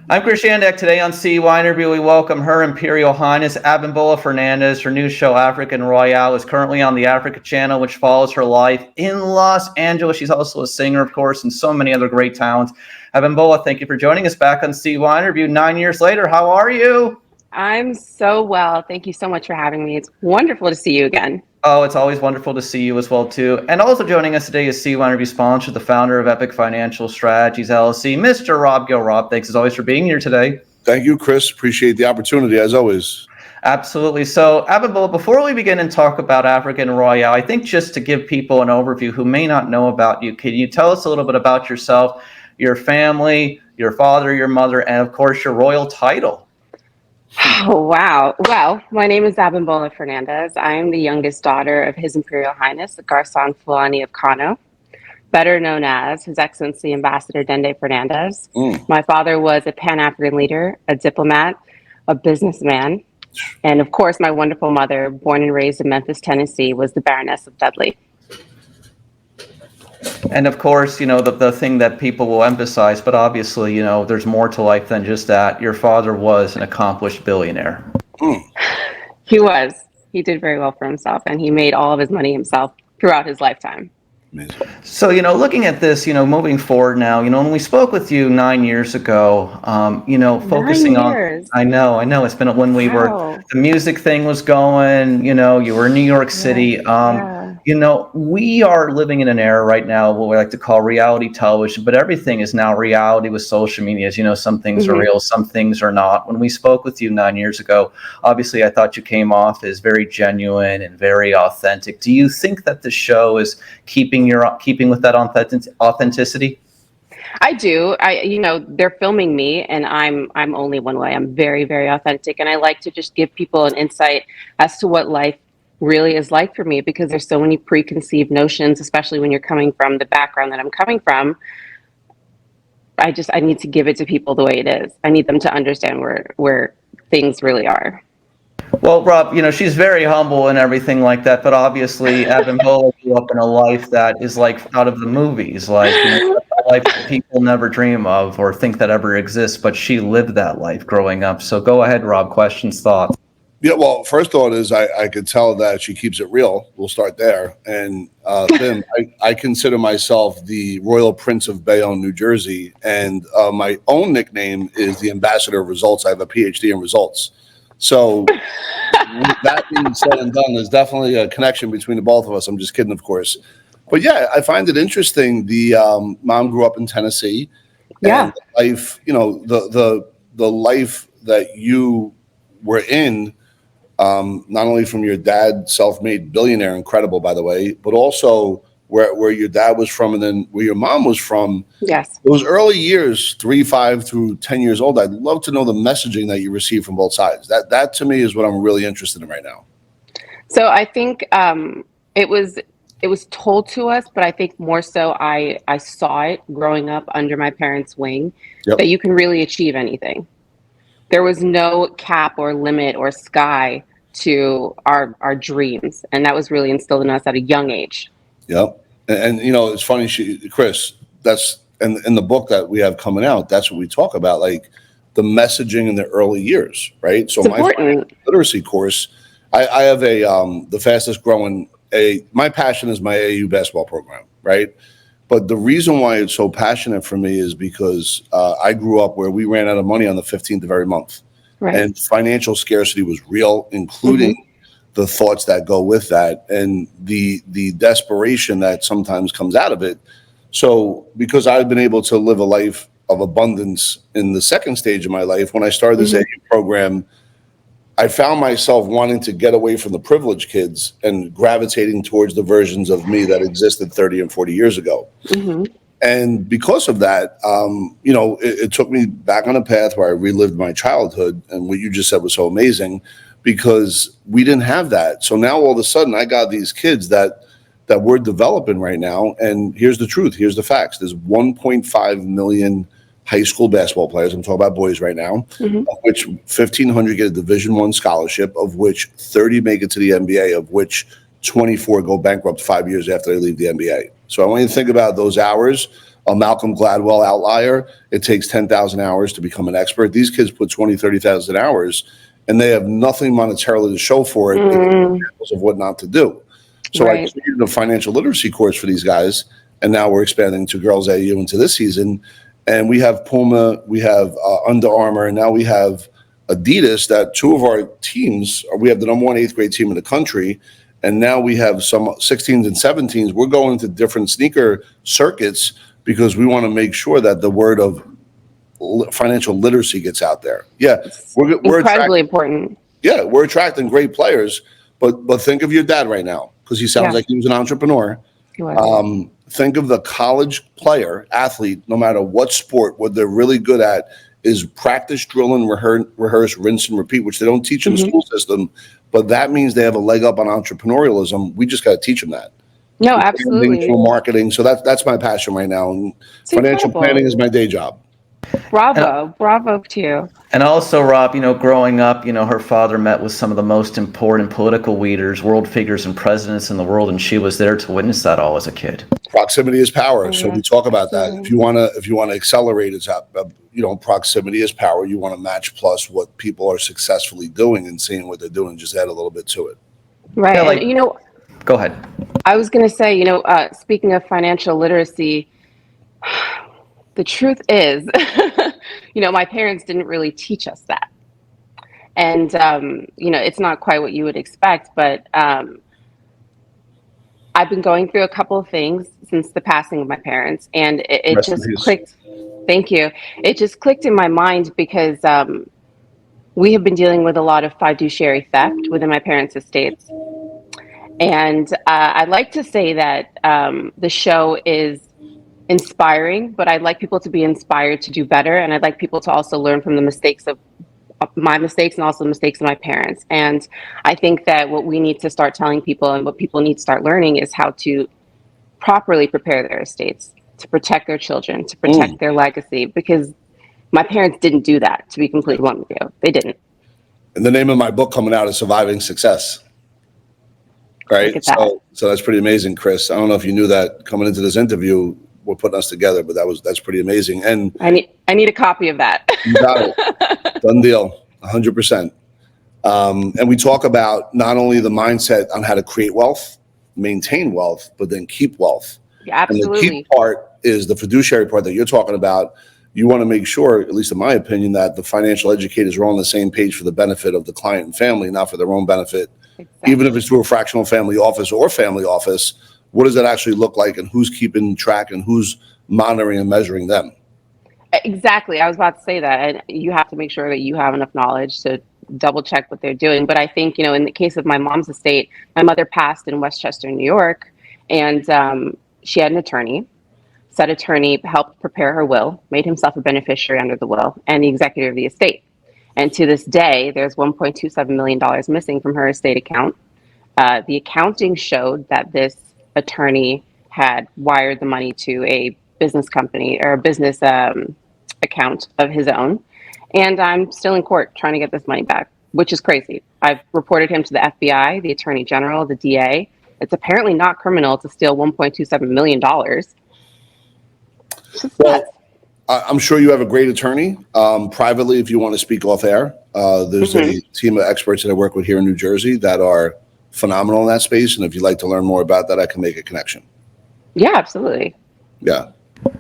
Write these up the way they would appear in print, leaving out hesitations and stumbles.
I'm Chris Yandak. Today on CYInterview, we welcome Her Imperial Highness Abimbola Fernandez. Her new show, African Royale, is currently on the Africa channel, which follows her life in Los Angeles. She's also a singer, of course, and so many other great talents. Abimbola, thank you for joining us back on CYInterview 9 years later. How are you? I'm so well. Thank you so much for having me. It's wonderful to see you again. Oh, it's always wonderful to see you as well, too. And also joining us today is CYInterview sponsor, the founder of Epic Financial Strategies, LLC, Mr. Rob Gill. Rob, thanks as always for being here today. Thank you, Chris. Appreciate the opportunity, as always. Absolutely. So, Abimbola, before we begin and talk about African Royale, I think just to give people an overview who may not know about you, can you tell us a little bit about yourself, your family, your father, your mother, and of course, your royal title? Oh, wow. Well, my name is Abimbola Fernandez. I am the youngest daughter of His Imperial Highness Garçon Fulani of Kano, better known as His Excellency Ambassador Dende Fernandez. My father was a Pan-African leader, a diplomat, a businessman, and of course, my wonderful mother, born and raised in Memphis, Tennessee, was the Baroness of Dudley. And of course, the thing that people will emphasize, but obviously, there's more to life than just that. Your father was an accomplished billionaire. He was. He did very well for himself, and he made all of his money himself throughout his lifetime. Amazing. So, looking at this, moving forward now, when we spoke with you 9 years ago, focusing 9 years. I know, it's been when we were, the music thing was going, you were in New York City. We are living in an era right now, what we like to call reality television, but everything is now reality with social media. As some things are real, some things are not. When we spoke with you 9 years ago, obviously I thought you came off as very genuine and very authentic. Do you think that the show is keeping with that authenticity? I do. They're filming me, and I'm only one way. I'm very, very authentic, and I like to just give people an insight as to what life really is like for me, because there's so many preconceived notions, especially when you're coming from the background that I'm coming from. I need to give it to people the way it is. I need them to understand where things really are. Well, Rob, she's very humble and everything like that, but obviously Abimbola grew up in a life that is like out of the movies, like a life that people never dream of or think that ever exists, but she lived that life growing up. So go ahead, Rob, questions, thoughts. Yeah, well, first thought is I could tell that she keeps it real. We'll start there. And then I consider myself the Royal Prince of Bayonne, New Jersey, and my own nickname is the Ambassador of Results. I have a PhD in results. So with that being said and done, there's definitely a connection between the both of us. I'm just kidding, of course. But yeah, I find it interesting. The mom grew up in Tennessee. Yeah. And life, the life that you were in, not only from your dad, self-made billionaire, incredible, by the way, but also where your dad was from and then where your mom was from. Yes. Those early years, 3, 5 through 10 years old, I'd love to know the messaging that you received from both sides. That to me is what I'm really interested in right now. So I think it was told to us, but I think more so I saw it growing up under my parents' wing, that you can really achieve anything. There was no cap or limit or sky to our dreams, and that was really instilled in us at a young age. Yep. And it's funny, Chris, that's in the book that we have coming out, that's what we talk about, like the messaging in the early years, right? So my literacy course, I have the fastest growing, my passion is my AAU basketball program, right? But the reason why it's so passionate for me is because I grew up where we ran out of money on the 15th of every month. Right. And financial scarcity was real, including the thoughts that go with that and the desperation that sometimes comes out of it. So because I've been able to live a life of abundance in the second stage of my life, when I started this AAU program, I found myself wanting to get away from the privileged kids and gravitating towards the versions of me that existed 30 and 40 years ago. And because of that, it took me back on a path where I relived my childhood. And what you just said was so amazing, because we didn't have that. So now all of a sudden I got these kids that we're developing right now. And here's the truth. Here's the facts. There's 1.5 million high school basketball players. I'm talking about boys right now, of which 1,500 get a Division I scholarship, of which 30 make it to the NBA, of which 24 go bankrupt 5 years after they leave the NBA. So I want you to think about those hours a Malcolm Gladwell outlier. It takes 10,000 hours to become an expert. These kids put 20, 30,000 hours, and they have nothing monetarily to show for it, examples of what not to do. So I created a financial literacy course for these guys, and now we're expanding to Girls AU into this season. And we have Puma, we have Under Armour, and now we have Adidas, that two of our teams, we have the number one 8th grade team in the country, and now we have some 16s and 17s. We're going to different sneaker circuits because we want to make sure that the word of financial literacy gets out there. Yeah, we're incredibly important. Yeah, we're attracting great players, but think of your dad right now, because he sounds like he was an entrepreneur. Think of the college player, athlete, no matter what sport, what they're really good at is practice, drill, and rehearse, rinse, and repeat, which they don't teach in the school system. But that means they have a leg up on entrepreneurialism. We just got to teach them that. No, absolutely. Marketing. So that's my passion right now. And financial planning is my day job. Bravo to you. And also, Rob, growing up, her father met with some of the most important political leaders, world figures, and presidents in the world, and she was there to witness that all as a kid. Proximity is power. So we talk about that. If you want to accelerate, it's proximity is power. You want to match plus what people are successfully doing and seeing what they're doing. Just add a little bit to it. Right. Yeah, go ahead. I was going to say, speaking of financial literacy, the truth is, my parents didn't really teach us that. And, it's not quite what you would expect, but I've been going through a couple of things since the passing of my parents, and it just clicked. Thank you. It just clicked in my mind because we have been dealing with a lot of fiduciary theft within my parents' estates. And I'd like to say that the show is inspiring, but I'd like people to be inspired to do better. And I'd like people to also learn from the mistakes of my mistakes and also the mistakes of my parents. And I think that what we need to start telling people and what people need to start learning is how to properly prepare their estates, to protect their children, to protect their legacy, because my parents didn't do that, to be completely blunt with you. They didn't. And the name of my book coming out is Surviving Success. Right? So that's pretty amazing, Chris. I don't know if you knew that coming into this interview, we're putting us together, but that's pretty amazing. And I need a copy of that. You got it. Done deal. 100%. And we talk about not only the mindset on how to create wealth, maintain wealth, but then keep wealth. Yeah, absolutely. And the key part is the fiduciary part that you're talking about. You want to make sure, at least in my opinion, that the financial educators are on the same page for the benefit of the client and family, not for their own benefit. Exactly. Even if it's through a fractional family office or family office, what does that actually look like, and who's keeping track and who's monitoring and measuring them? Exactly. I was about to say that. And you have to make sure that you have enough knowledge to double check what they're doing. But I think, in the case of my mom's estate, my mother passed in Westchester, New York, and she had an attorney. Said attorney helped prepare her will, made himself a beneficiary under the will, and the executor of the estate. And to this day, there's $1.27 million missing from her estate account. The accounting showed that this attorney had wired the money to a business company or a business account of his own. And I'm still in court trying to get this money back, which is crazy. I've reported him to the FBI, the Attorney General, the DA. It's apparently not criminal to steal $1.27 million. Well, I'm sure you have a great attorney. Privately, if you want to speak off air, there's a team of experts that I work with here in New Jersey that are phenomenal in that space. And if you'd like to learn more about that, I can make a connection. Yeah, absolutely. Yeah.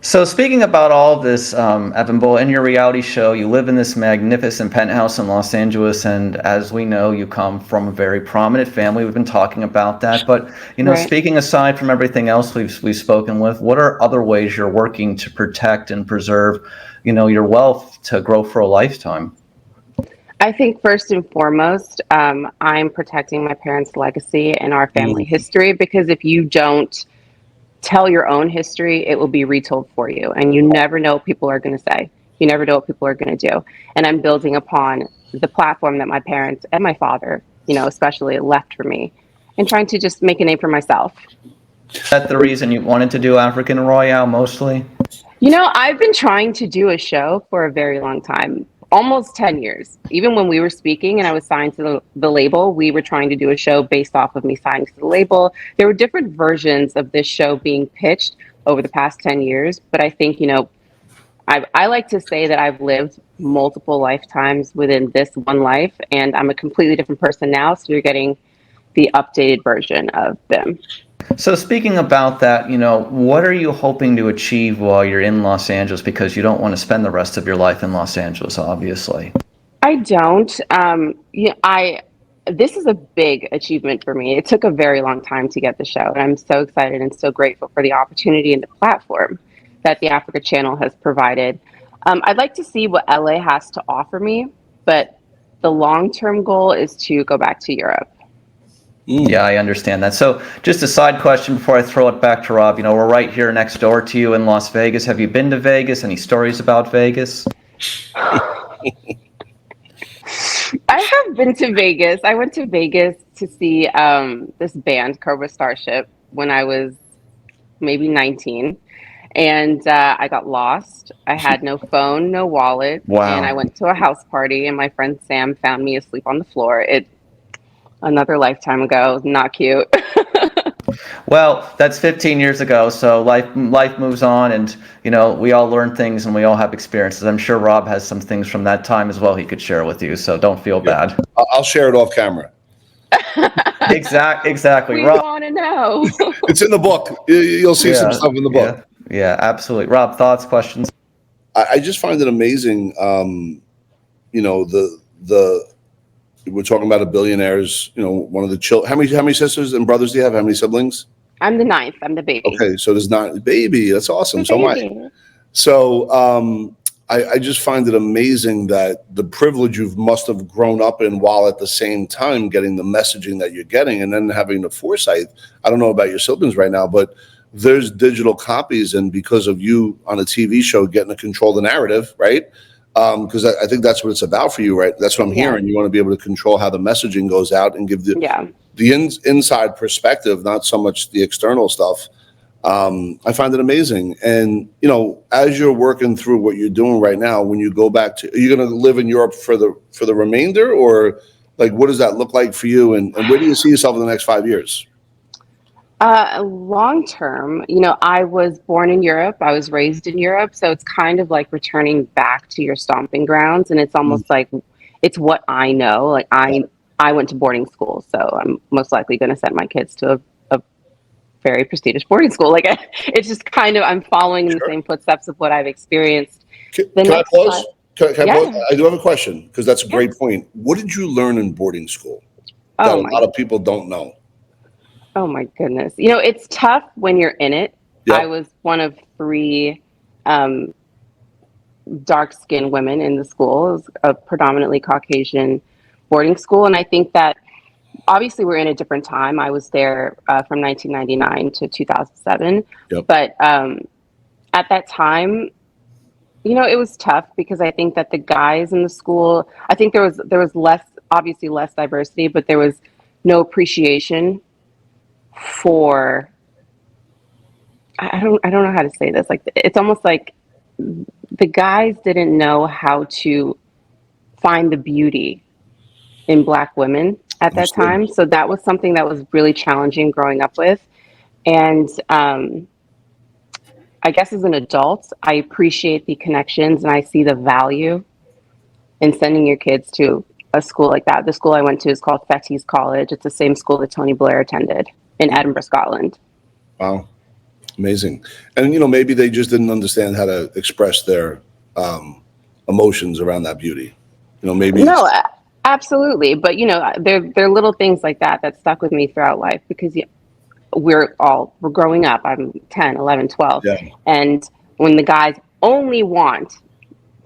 So speaking about all of this, Abimbola, in your reality show, you live in this magnificent penthouse in Los Angeles, and as we know, you come from a very prominent family. We've been talking about that, but speaking aside from everything else we've spoken with, what are other ways you're working to protect and preserve, your wealth to grow for a lifetime? I think first and foremost, I'm protecting my parents' legacy and our family history, because if you don't tell your own history, it will be retold for you. And you never know what people are going to say. You never know what people are going to do. And I'm building upon the platform that my parents and my father, especially left for me, and trying to just make a name for myself. Is that the reason you wanted to do African Royale mostly? I've been trying to do a show for a very long time. Almost 10 years. Even when we were speaking and I was signed to the label, we were trying to do a show based off of me signing to the label. There were different versions of this show being pitched, over the past 10 years. But I think, I like to say that I've lived multiple lifetimes within this one life, and I'm a completely different person now. So you're getting the updated version of them. So speaking about that, what are you hoping to achieve while you're in Los Angeles? Because you don't want to spend the rest of your life in Los Angeles, obviously. I don't. This is a big achievement for me. It took a very long time to get the show, and I'm so excited and so grateful for the opportunity and the platform that the Africa Channel has provided. I'd like to see what LA has to offer me, but the long-term goal is to go back to Europe. Yeah, I understand that. So just a side question before I throw it back to Rob. We're right here next door to you in Las Vegas. Have you been to Vegas? Any stories about Vegas? I have been to Vegas. I went to Vegas to see this band, Cobra Starship, when I was maybe 19. And I got lost. I had no phone, no wallet. Wow. And I went to a house party, and my friend Sam found me asleep on the floor. Another lifetime ago. Not cute. Well, that's 15 years ago, so life moves on, and we all learn things and we all have experiences. I'm sure Rob has some things from that time as well he could share with you, so don't feel bad. I'll share it off camera. Exactly. We Rob, want to know. It's in the book. You'll see some stuff in the book. Yeah, absolutely. Rob, thoughts, questions? I just find it amazing. We're talking about a billionaires. One of the children. How many sisters and brothers do you have? How many siblings? I'm the ninth. I'm the baby. Okay, so there's not baby. That's awesome. So baby. am I. So I just find it amazing that the privilege you must have grown up in, while at the same time getting the messaging that you're getting, and then having the foresight. I don't know about your siblings right now, but there's digital copies, and because of you on a TV show getting to control the narrative, right? Because I think that's what it's about for you, right? That's what I'm hearing. You want to be able to control how the messaging goes out and give the inside perspective, not so much the external stuff. I find it amazing. And, as you're working through what you're doing right now, when you go back to, are you going to live in Europe for the remainder, or like, what does that look like for you? And where do you see yourself in the next 5 years? Long term, I was born in Europe. I was raised in Europe. So it's kind of like returning back to your stomping grounds. And it's almost like it's what I know. Like I went to boarding school, so I'm most likely going to send my kids to a very prestigious boarding school. Like it's just kind of, I'm following in the same footsteps of what I've experienced. Can I pause? Can I pause? I do have a question, because that's a great point. What did you learn in boarding school that a lot of people don't know? Oh my goodness. It's tough when you're in it. Yep. I was one of 3 dark-skinned women in the school. It was a predominantly Caucasian boarding school. And I think that obviously we're in a different time. I was there from 1999 to 2007. Yep. But at that time, it was tough, because I think that the guys in the school, I think there was less diversity, but there was no appreciation for, I don't know how to say this. Like, it's almost like the guys didn't know how to find the beauty in Black women at that time. So that was something that was really challenging growing up with. And I guess as an adult, I appreciate the connections, and I see the value in sending your kids to a school like that. The school I went to is called Fettes College. It's the same school that Tony Blair attended in Edinburgh, Scotland. Wow. Amazing. And, maybe they just didn't understand how to express their emotions around that beauty. Maybe. No, absolutely. But, there are little things like that stuck with me throughout life, because we're growing up. I'm 10, 11, 12. Yeah. And when the guys only want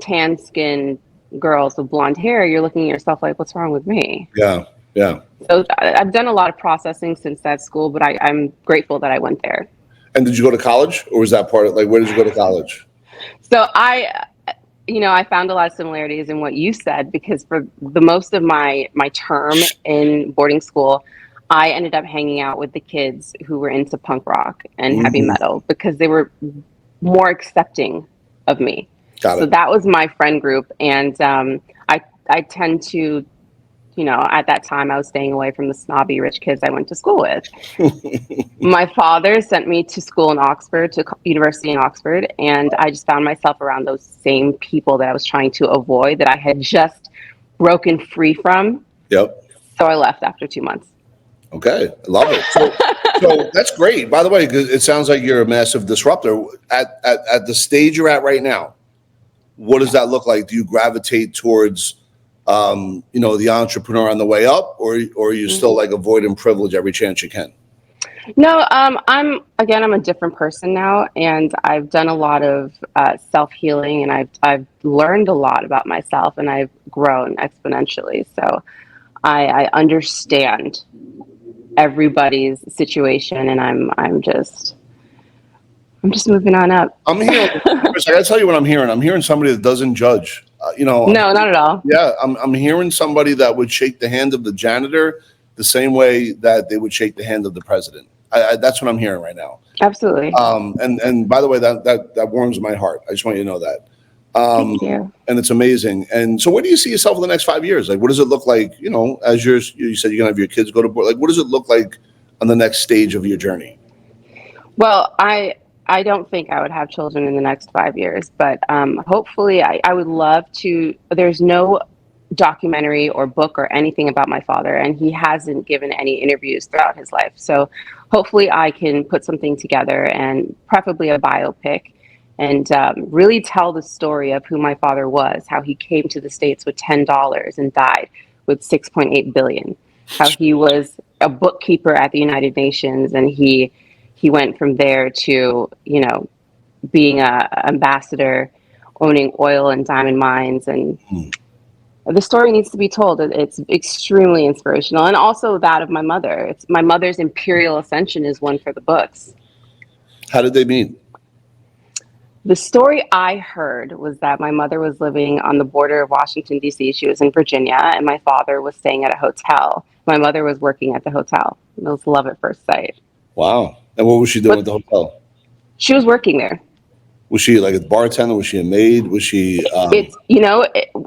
tan-skinned girls with blonde hair, you're looking at yourself like, what's wrong with me? Yeah. Yeah. So I've done a lot of processing since that school, but I'm grateful that I went there. And did you go to college, or was that part of, like, where did you go to college? So I found a lot of similarities in what you said, because for the most of my term in boarding school, I ended up hanging out with the kids who were into punk rock and heavy metal, because they were more accepting of me. Got it. So that was my friend group. And I tend to at that time I was staying away from the snobby rich kids I went to school with. My father sent me to school in Oxford, to university in Oxford, and I just found myself around those same people that I was trying to avoid, that I had just broken free from. Yep. So I left after 2 months. Okay, I love it. So that's great. By the way, it sounds like you're a massive disruptor. At the stage you're at right now, what does that look like? Do you gravitate towards, the entrepreneur on the way up, or are you still like avoiding privilege every chance you can? No, I'm a different person now, and I've done a lot of self-healing, and I've learned a lot about myself, and I've grown exponentially. So I understand everybody's situation, and I'm just moving on up. I'm hearing, Chris, I gotta tell you what I'm hearing. I'm hearing somebody that doesn't judge. No, not at all. Yeah, I'm hearing somebody that would shake the hand of the janitor the same way that they would shake the hand of the president. That's what I'm hearing right now. Absolutely. And by the way, that warms my heart. I just want you to know that. Thank you. And it's amazing. And so, where do you see yourself in the next 5 years? Like, what does it look like? As you said, you're gonna have your kids go to board. Like, what does it look like on the next stage of your journey? Well, I don't think I would have children in the next 5 years, but hopefully I would love to. There's no documentary or book or anything about my father, and he hasn't given any interviews throughout his life. So hopefully I can put something together, and preferably a biopic, and really tell the story of who my father was, how he came to the States with $10 and died with 6.8 billion, how he was a bookkeeper at the United Nations, and he went from there to, being a ambassador, owning oil and diamond mines. And the story needs to be told. It's extremely inspirational. And also that of my mother. It's my mother's Imperial Ascension is one for the books. How did they meet? The story I heard was that my mother was living on the border of Washington, D.C. She was in Virginia, and my father was staying at a hotel. My mother was working at the hotel. It was love at first sight. Wow. And what was she doing at the hotel? She was working there. Was she like a bartender? Was she a maid? Was she?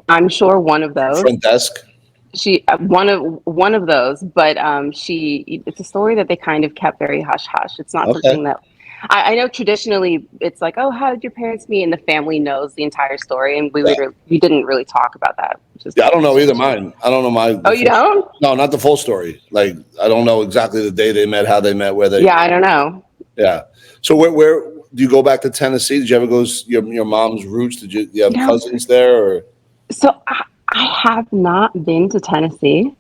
I'm sure one of those. Front desk. She one of those, but it's a story that they kind of kept very hush hush. It's not something that I know traditionally. It's like, oh, how did your parents meet? And the family knows the entire story, and we didn't really talk about that. I don't know either. Mine. I don't know my. Oh, you don't? No, not the full story. Like, I don't know exactly the day they met, how they met, where they. Yeah, I don't know. Yeah. So where do you go back to Tennessee? Did you ever go your mom's roots? Did you have cousins there, or? So I have not been to Tennessee.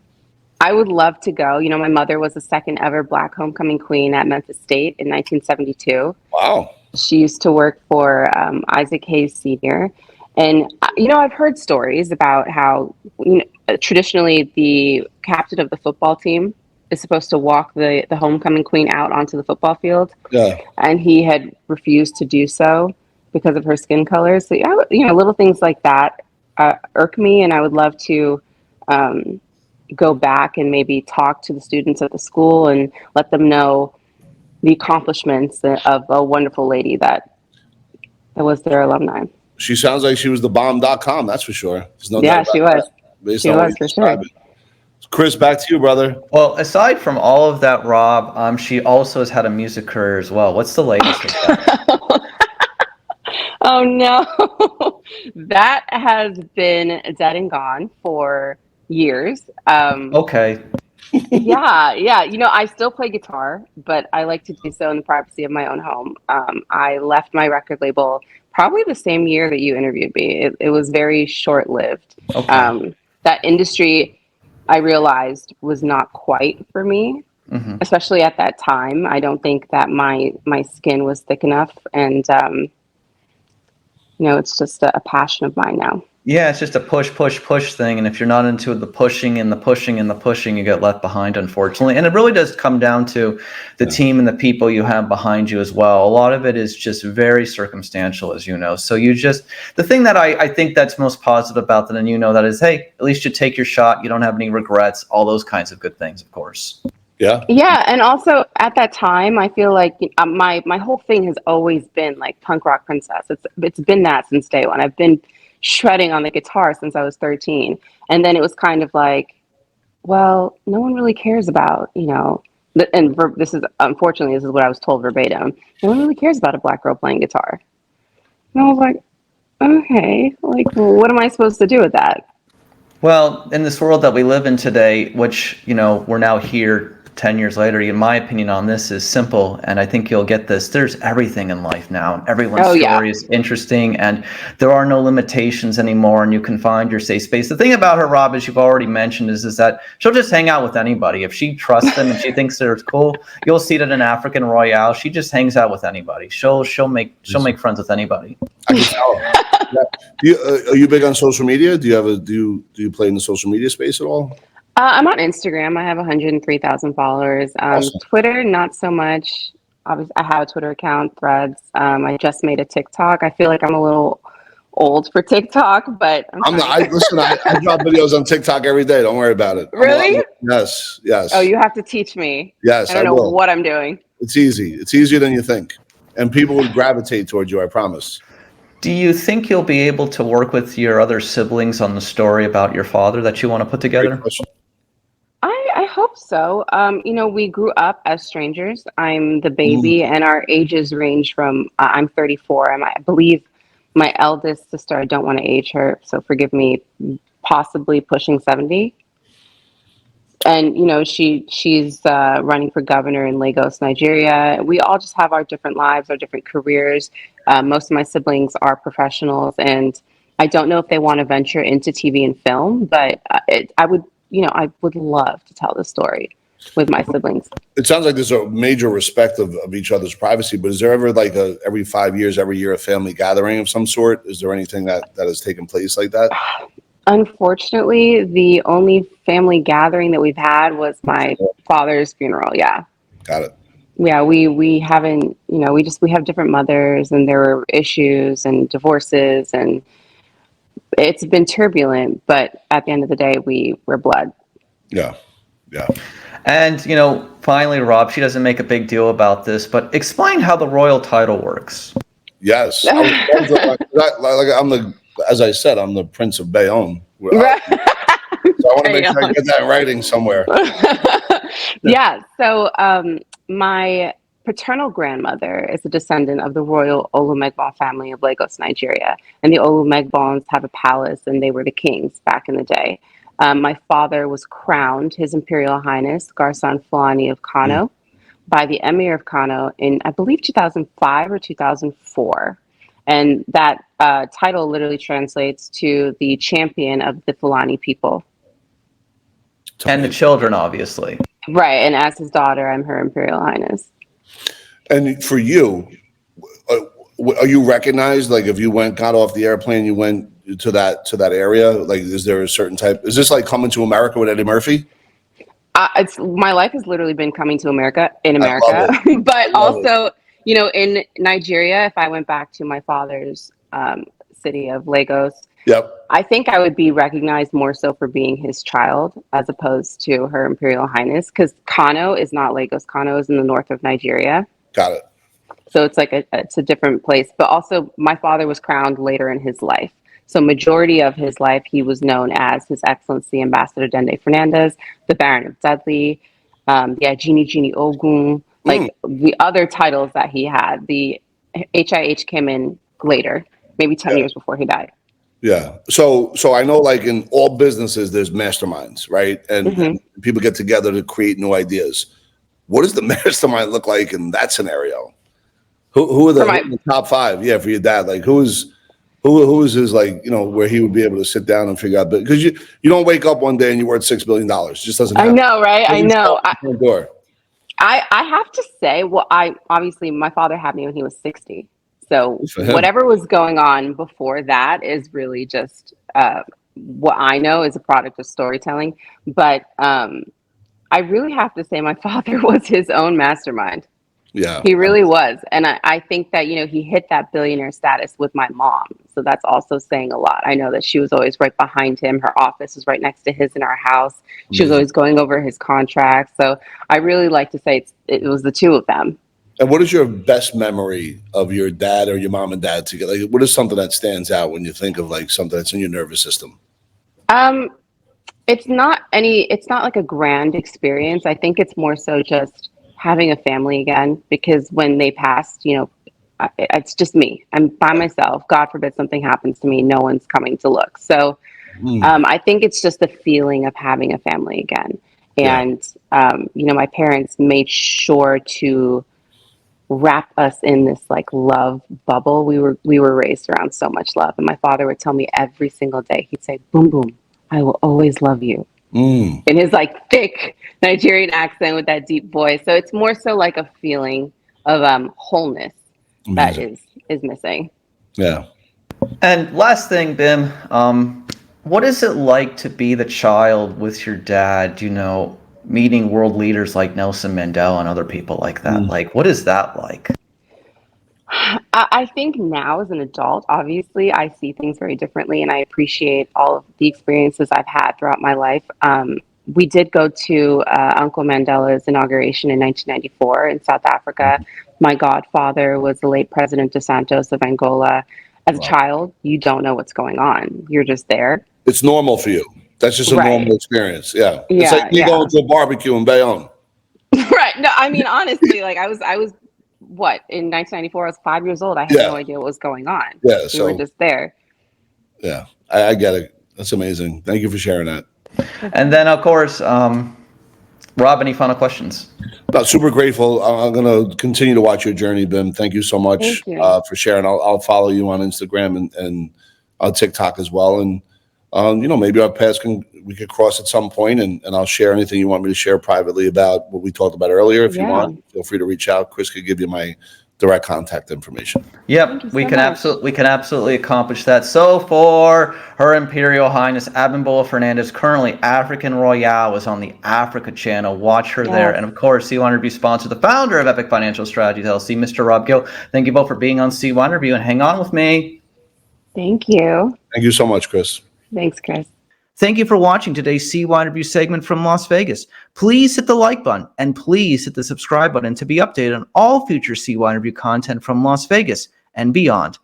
I would love to go. My mother was the second ever Black homecoming queen at Memphis State in 1972. Wow. She used to work for Isaac Hayes Sr. And, I've heard stories about how traditionally the captain of the football team is supposed to walk the homecoming queen out onto the football field. Yeah. And he had refused to do so because of her skin color. So, little things like that irk me. And I would love to go back and maybe talk to the students at the school and let them know the accomplishments of a wonderful lady that was their alumni. She sounds like she was the bomb.com, that's for sure. She was. She was for sure. Chris, back to you, brother. Well, aside from all of that, Rob, she also has had a music career as well. What's the latest with that? Oh, no. That has been dead and gone for years. Okay. Yeah. I still play guitar, but I like to do so in the privacy of my own home. I left my record label probably the same year that you interviewed me. It was very short-lived. Okay. That industry, I realized, was not quite for me, especially at that time. I don't think that my skin was thick enough, and it's just a passion of mine now. Yeah, it's just a push thing. And if you're not into the pushing, you get left behind, unfortunately. And it really does come down to the team and the people you have behind you as well. A lot of it is just very circumstantial, as you know. So the thing that I think that's most positive about that, and that is, hey, at least you take your shot. You don't have any regrets, all those kinds of good things, of course. Yeah. Yeah. And also at that time, I feel like my whole thing has always been like punk rock princess. It's been that since day one. I've been shredding on the guitar since I was 13. And then it was kind of like, well, no one really cares about, this is, unfortunately, this is what I was told verbatim. No one really cares about a black girl playing guitar. And I was like, okay, like, well, what am I supposed to do with that? Well, in this world that we live in today, which, we're now here 10 years later, in my opinion on this is simple, and I think you'll get this. There's everything in life now. Everyone's story is interesting, and there are no limitations anymore, and you can find your safe space. The thing about her, Rob, as you've already mentioned, is that she'll just hang out with anybody. If she trusts them and she thinks they're cool, you'll see that in African Royale. She just hangs out with anybody. She'll make friends with anybody. I can tell. Are you big on social media? Do you play in the social media space at all? I'm on Instagram. I have 103,000 followers. Awesome. Twitter, not so much. Obviously, I have a Twitter account, Threads. I just made a TikTok. I feel like I'm a little old for TikTok, but I drop videos on TikTok every day. Don't worry about it. Really? Yes. Oh, you have to teach me. Yes, I don't know what I'm doing. It's easy. It's easier than you think, and people will gravitate towards you. I promise. Do you think you'll be able to work with your other siblings on the story about your father that you want to put together? I hope so. We grew up as strangers. I'm the baby, and our ages range from I'm 34. I believe my eldest sister, I don't want to age her, so forgive me, possibly pushing 70. And she's running for governor in Lagos, Nigeria. We all just have our different lives, our different careers. Most of my siblings are professionals, and I don't know if they want to venture into TV and film, but I would love to tell the story with my siblings. It sounds like there's a major respect of each other's privacy, but is there ever like every 5 years, every year, a family gathering of some sort? Is there anything that has taken place like that? Unfortunately, the only family gathering that we've had was my father's funeral. Yeah. Got it. Yeah, we haven't, we have different mothers, and there were issues and divorces, and it's been turbulent, but at the end of the day, we're blood. Yeah. And, finally, Rob, she doesn't make a big deal about this, but explain how the royal title works. Yes. As I said, I'm the Prince of Bayonne. Right. So I want to make sure I get that in writing somewhere. Yeah. So my paternal grandmother is a descendant of the royal Olumegbon family of Lagos, Nigeria. And the Olumegbons have a palace, and they were the kings back in the day. My father was crowned His Imperial Highness Garsan Fulani of Kano by the Emir of Kano in, I believe, 2005 or 2004. And that title literally translates to the champion of the Fulani people. And the children, obviously. Right. And as his daughter, I'm Her Imperial Highness. And for you, are you recognized? Like if you got off the airplane, you went to that area? Like, is there a certain type? Is this like Coming to America with Eddie Murphy? My life has literally been coming to America, but also, in Nigeria, if I went back to my father's city of Lagos, I think I would be recognized more so for being his child as opposed to Her Imperial Highness, because Kano is not Lagos. Kano is in the north of Nigeria. Got it. So it's like it's a different place. But also, my father was crowned later in his life. So majority of his life, he was known as His Excellency Ambassador Dende Fernandez, the Baron of Dudley, the Ajini Ogun, like the other titles that he had. The HIH came in later, maybe 10 years before he died. Yeah. So I know, like in all businesses, there's masterminds, right? And people get together to create new ideas. What does the mastermind look like in that scenario? Who are the top five? Yeah, for your dad, like who is his, like, where he would be able to sit down and figure out, because you don't wake up one day and you're worth $6 billion. It just doesn't happen. I know, right? I know. I have to say, obviously my father had me when he was 60. So whatever was going on before that is really just what I know is a product of storytelling. But I really have to say my father was his own mastermind. Yeah, he really was. And I think that, he hit that billionaire status with my mom. So that's also saying a lot. I know that she was always right behind him. Her office was right next to his in our house. She was always going over his contracts. So I really like to say it was the two of them. And what is your best memory of your dad or your mom and dad together? Like, what is something that stands out when you think of like something that's in your nervous system? It's not like a grand experience. I think it's more so just having a family again, because when they passed, it's just me. I'm by myself. God forbid something happens to me. No one's coming to look. So I think it's just the feeling of having a family again. Yeah. And, my parents made sure to wrap us in this like love bubble. We were raised around so much love. And my father would tell me every single day, he'd say, boom, boom, I will always love you. In his like thick Nigerian accent with that deep voice. So it's more so like a feeling of wholeness that is missing. Yeah. And last thing, Bim, what is it like to be the child with your dad, meeting world leaders like Nelson Mandela and other people like that? Like, what is that like? I think now as an adult, obviously, I see things very differently, and I appreciate all of the experiences I've had throughout my life. We did go to Uncle Mandela's inauguration in 1994 in South Africa. My godfather was the late President dos Santos of Angola. As a child, you don't know what's going on. You're just there. It's normal for you. That's just a normal experience. Yeah. It's like me going to a barbecue in Bayonne. Right. No, I mean, honestly, like I was what, in 1994, I was 5 years old. I had no idea what was going on. Yeah. We were just there. Yeah. I get it. That's amazing. Thank you for sharing that. And then, of course, Rob, any final questions? No, super grateful. I'm going to continue to watch your journey, Bim. Thank you so much for sharing. I'll follow you on Instagram and on TikTok as well. And, maybe our paths we could cross at some point, and I'll share anything you want me to share privately about what we talked about earlier. If you want, feel free to reach out. Chris could give you my direct contact information. Yep, we can absolutely accomplish that. So for Her Imperial Highness Abimbola Fernandez, currently African Royale, is on the Africa channel. Watch her there. And of course, CYInterview sponsor, the founder of Epic Financial Strategies LLC, Mr. Rob Gill. Thank you both for being on CYInterview, and hang on with me. Thank you. Thank you so much, Chris. Thanks, Chris. Thank you for watching today's CYInterview segment from Las Vegas. Please hit the like button and please hit the subscribe button to be updated on all future CYInterview content from Las Vegas and beyond.